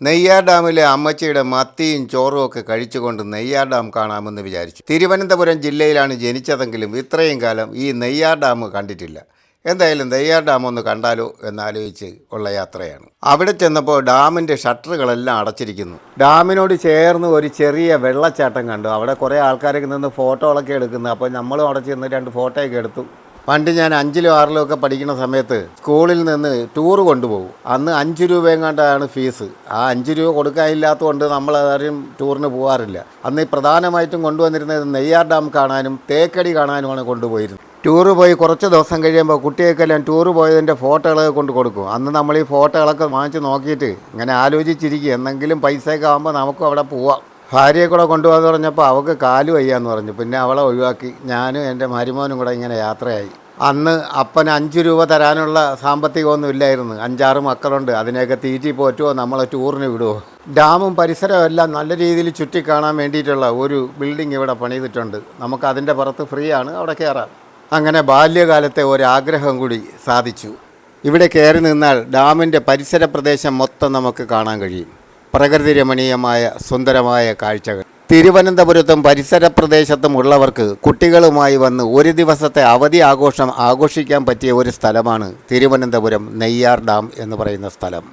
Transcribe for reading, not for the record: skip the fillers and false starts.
നെയ്യാർ ഡാമിലെ അമ്മച്ചിയുടെ മത്തിയും ചോറും ഒക്കെ കഴിച്ചുകൊണ്ട് നെയ്യാർ ഡാം കാണാമെന്ന് വിചാരിച്ചു. തിരുവനന്തപുരം ജില്ലയിലാണ് ജനിച്ചതെങ്കിലും ഇത്രയും കാലം ഈ നെയ്യാർ ഡാം കണ്ടിട്ടില്ല. എന്തായാലും നെയ്യാർ ഡാം ഒന്ന് കണ്ടാലോ എന്നാലോചിച്ച് ഉള്ള യാത്രയാണ്. അവിടെ ചെന്നപ്പോൾ ഡാമിൻ്റെ ഷട്ടറുകളെല്ലാം അടച്ചിരിക്കുന്നു. ഡാമിനോട് ചേർന്ന് ഒരു ചെറിയ വെള്ളച്ചാട്ടം കണ്ടു. അവിടെ കുറേ ആൾക്കാരൊക്കെ നിന്ന് ഫോട്ടോകളൊക്കെ എടുക്കുന്നു. അപ്പോൾ നമ്മളും അവിടെ ചെന്ന് 2 ഫോട്ടോയൊക്കെ എടുത്തു. പണ്ട് ഞാൻ 5-ലും 6-ലും ഒക്കെ പഠിക്കുന്ന സമയത്ത് സ്കൂളിൽ നിന്ന് ടൂർ കൊണ്ടുപോകും. അന്ന് 5 രൂപയെങ്ങാണ്ടാണ് ഫീസ്. ആ 5 രൂപ കൊടുക്കാനില്ലാത്തതുകൊണ്ട് നമ്മളാരും ടൂറിന് പോകാറില്ല. അന്ന് പ്രധാനമായിട്ടും കൊണ്ടുവന്നിരുന്നത് നെയ്യാർ ഡാം കാണാനും തേക്കടി കാണാനുമാണ് കൊണ്ടുപോയിരുന്നത്. ടൂറ് പോയി കുറച്ച് ദിവസം കഴിയുമ്പോൾ കുട്ടികൾക്കെല്ലാം ടൂറ് പോയതിൻ്റെ ഫോട്ടോകളൊക്കെ കൊണ്ട് കൊടുക്കും. അന്ന് നമ്മൾ ഈ ഫോട്ടോകളൊക്കെ വാങ്ങിച്ച് നോക്കിയിട്ട് ഇങ്ങനെ ആലോചിച്ചിരിക്കും, എന്തെങ്കിലും പൈസയൊക്കെ ആകുമ്പോൾ നമുക്കും അവിടെ പോവാം. ഭാര്യയെ കൂടെ കൊണ്ടുപോകാന്ന് പറഞ്ഞപ്പോൾ അവൾക്ക് കാല് വയ്യാന്ന് പറഞ്ഞു. പിന്നെ അവളെ ഒഴിവാക്കി ഞാനും എൻ്റെ മരുമോനും കൂടെ ഇങ്ങനെ യാത്രയായി. അന്ന് അപ്പന് 5 രൂപ തരാനുള്ള സാമ്പത്തികമൊന്നും ഇല്ലായിരുന്നു. 5-6 മക്കളുണ്ട്. അതിനെയൊക്കെ തീറ്റി പോറ്റുമോ, നമ്മളെ ടൂറിന് വിടുമോ? ഡാമും പരിസരവും എല്ലാം നല്ല രീതിയിൽ ചുറ്റിക്കാണാൻ വേണ്ടിയിട്ടുള്ള ഒരു ബിൽഡിംഗ് ഇവിടെ പണിതിട്ടുണ്ട്. നമുക്ക് അതിൻ്റെ പുറത്ത് ഫ്രീ ആണ്, അവിടെ കയറാം. അങ്ങനെ ബാല്യകാലത്തെ ഒരാഗ്രഹം കൂടി സാധിച്ചു. ഇവിടെ കയറി നിന്നാൽ ഡാമിൻ്റെ പരിസര പ്രദേശം മൊത്തം നമുക്ക് കാണാൻ കഴിയും. പ്രകൃതി രമണീയമായ സുന്ദരമായ കാഴ്ചകൾ. തിരുവനന്തപുരത്തും പരിസര പ്രദേശത്തും ഉള്ളവർക്ക് കുട്ടികളുമായി വന്ന് ഒരു ദിവസത്തെ അവധി ആഘോഷിക്കാൻ പറ്റിയ ഒരു സ്ഥലമാണ് തിരുവനന്തപുരം നെയ്യാർ ഡാം എന്ന് പറയുന്ന സ്ഥലം.